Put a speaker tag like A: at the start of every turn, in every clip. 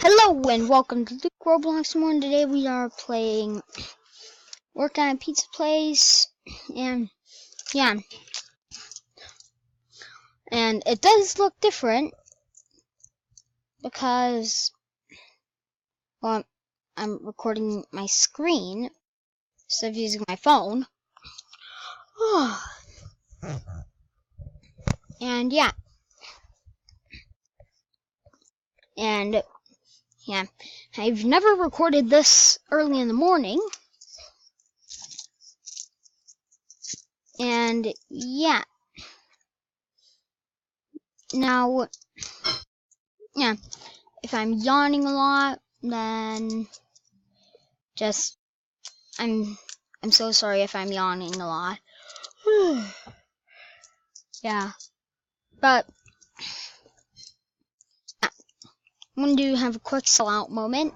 A: Hello and welcome to the Roblox More. And today we are playing Work at a Pizza Place, and yeah, and it does look different because, well, I'm recording my screen instead of using my phone. And yeah, and yeah, I've never recorded this early in the morning, and yeah, now, yeah, if I'm yawning a lot, then just I'm so sorry if I'm yawning a lot. Yeah, but I'm going to have a quick sellout moment.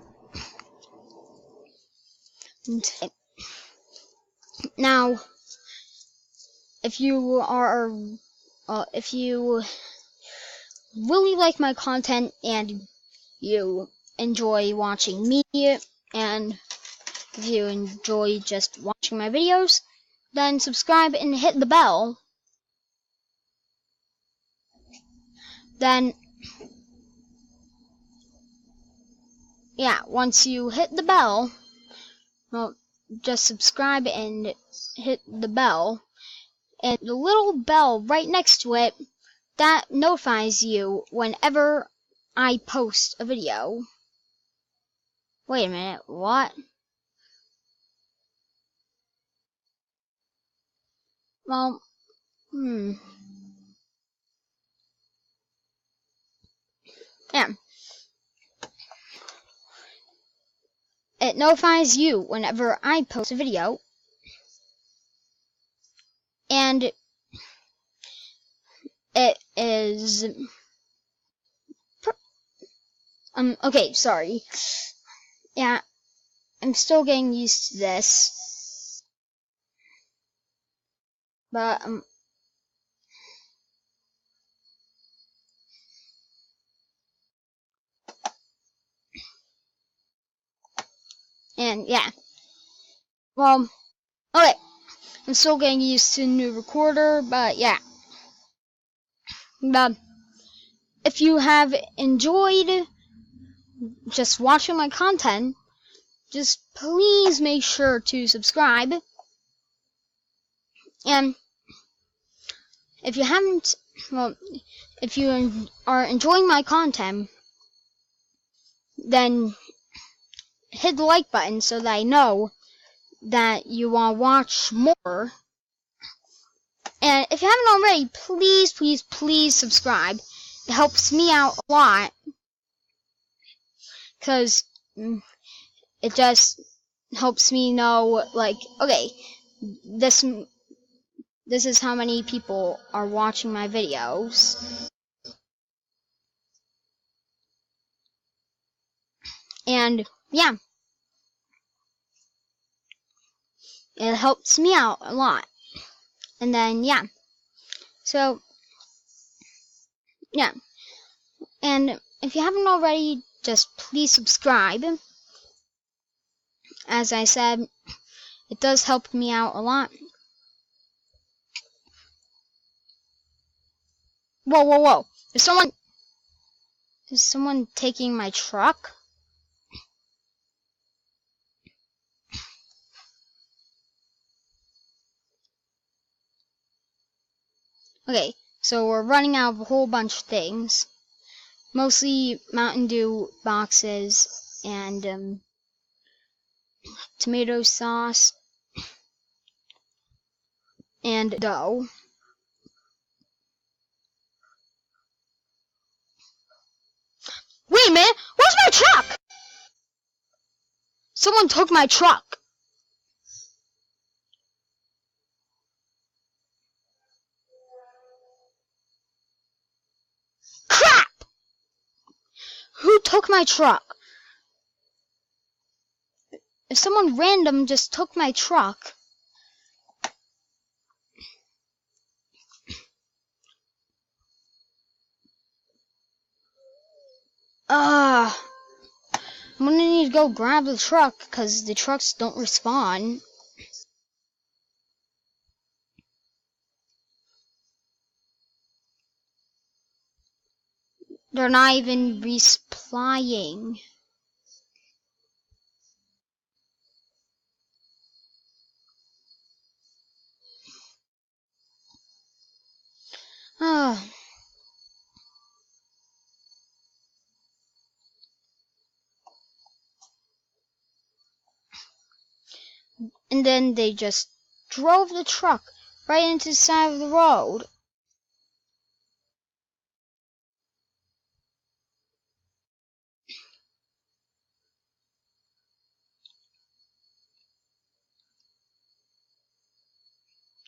A: Now, if you really like my content and you enjoy watching me, and if you enjoy just watching my videos, then subscribe and hit the bell. Then, yeah, once you hit the bell, well, just subscribe and hit the bell, and the little bell right next to it, that notifies you whenever I post a video. Wait a minute, what? Well, yeah. It notifies you whenever I post a video, and it is okay, sorry. Yeah, I'm still getting used to this, but and yeah. Well, okay. I'm still getting used to the new recorder, but yeah. But if you have enjoyed just watching my content, just please make sure to subscribe. And if you haven't, well, if you are enjoying my content, then hit the like button so that I know that you want to watch more. And if you haven't already, please subscribe. It helps me out a lot, because it just helps me know, like, okay, this is how many people are watching my videos. And yeah, it helps me out a lot. And then yeah, so yeah, and if you haven't already, just please subscribe. As I said, it does help me out a lot. Whoa. Is someone taking my truck? Okay, so we're running out of a whole bunch of things. Mostly Mountain Dew boxes and tomato sauce and dough. Wait a minute! Where's my truck? Someone took my truck. Crap! Who took my truck? If someone random just took my truck. Ah. need to go grab the truck because the trucks don't respawn. They're not even resplying. Oh. And then they just drove the truck right into the side of the road.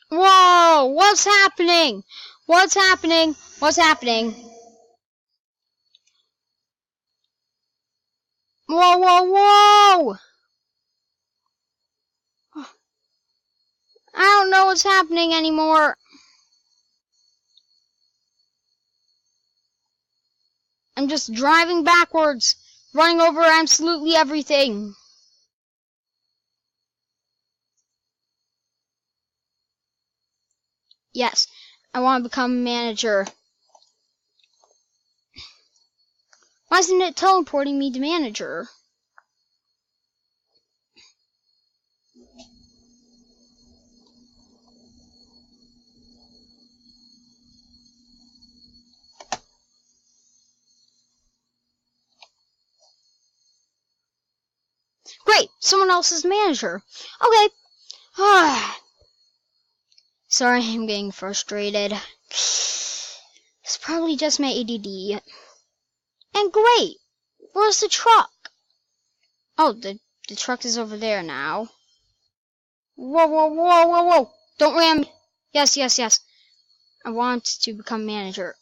A: Whoa! What's happening? What's happening? What's happening? Whoa, whoa, whoa! I don't know what's happening anymore. I'm just driving backwards, running over absolutely everything. Yes, I want to become a manager. Why isn't it teleporting me to manager? Great, someone else is manager. Okay. Sorry, I'm getting frustrated. It's probably just my ADD. And great! Where's the truck? Oh, the truck is over there now. Whoa, whoa, whoa, whoa, whoa! Don't ram me! Yes, yes, yes. I want to become manager.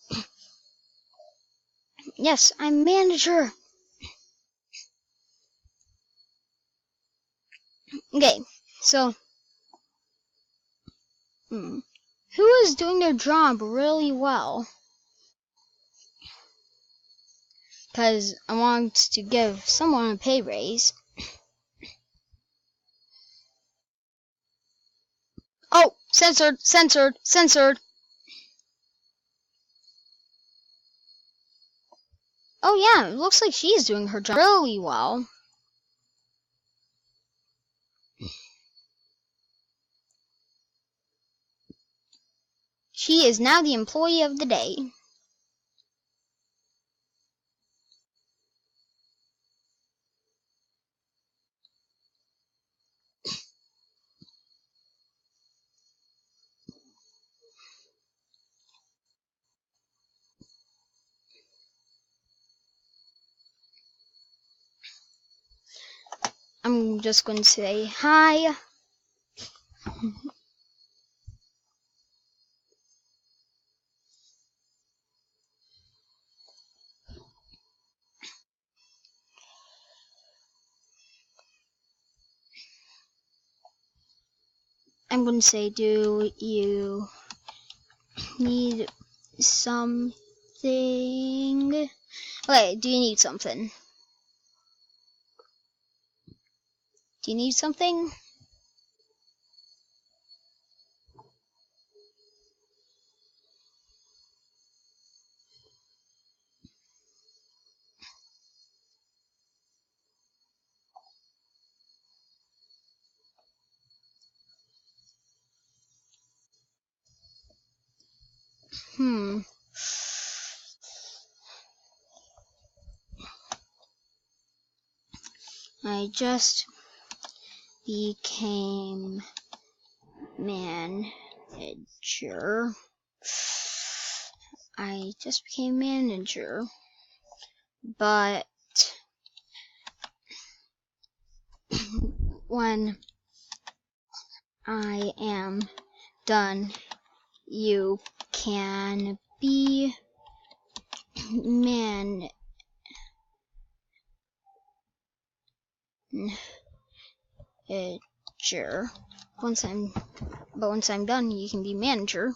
A: Yes, I'm manager! Okay, so... who is doing their job really well? Because I want to give someone a pay raise. Oh, censored, censored, censored. Oh yeah, it looks like she's doing her job really well. She is now the employee of the day. I'm just going to say hi. I'm going to say, do you need something? Okay, do you need something? Do you need something? I just became manager. But when I am done, you can be manager. Once I'm done, you can be manager.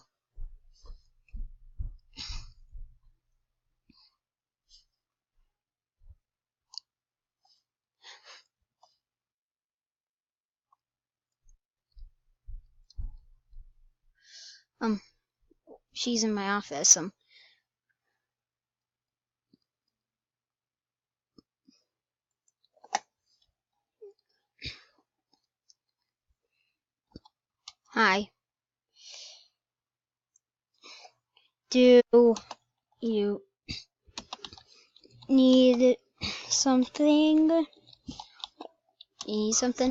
A: She's in my office. Hi. Do you need something? Need something?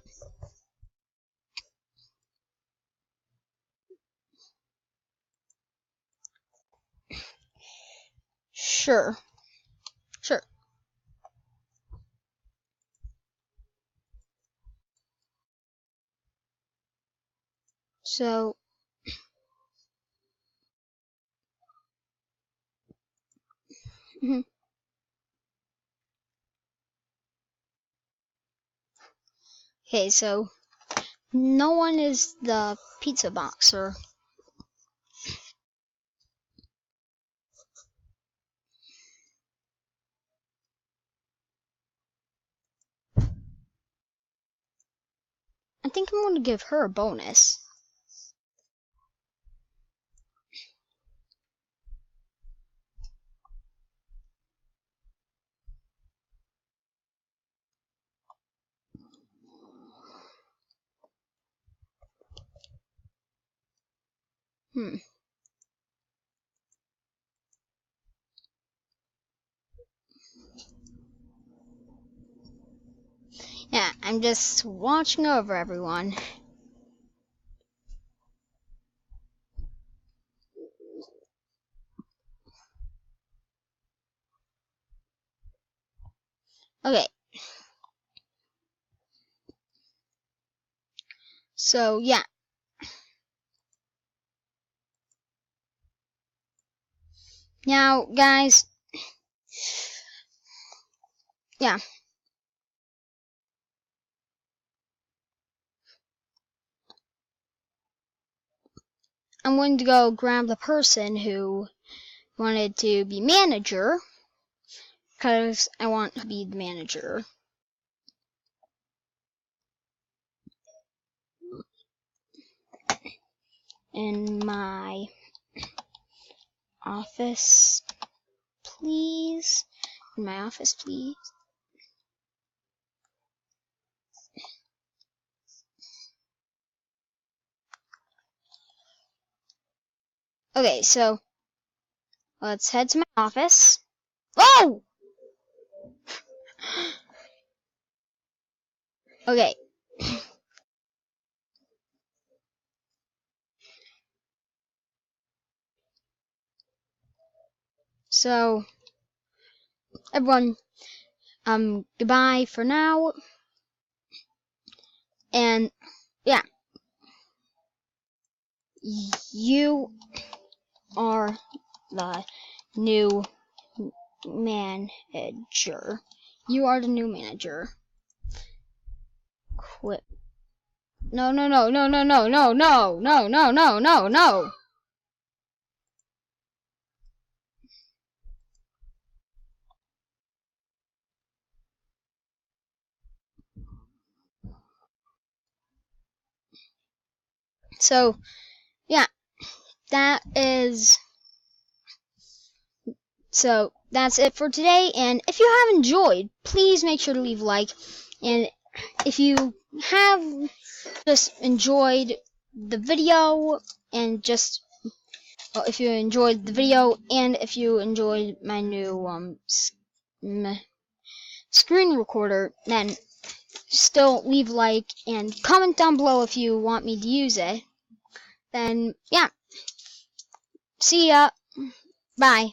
A: Sure. Sure. So, okay, so no one is the pizza boxer. I think I'm gonna give her a bonus. Yeah, I'm just watching over everyone. Okay. So, yeah. Now, guys. Yeah. I'm going to go grab the person who wanted to be manager. Because I want to be the manager. In my office, please. In my office, please. Okay, so let's head to my office. Oh! Okay. So, everyone, goodbye for now. And, yeah. You are the new manager. You are the new manager. Quit. No, no, no, no, no, no, no, no, no, no, no, no, no. So, yeah, that's it for today. And if you have enjoyed, please make sure to leave a like. And if you have just enjoyed the video and just if you enjoyed the video and if you enjoyed my new screen recorder, then still leave a like and comment down below if you want me to use it. Then yeah, see ya, bye.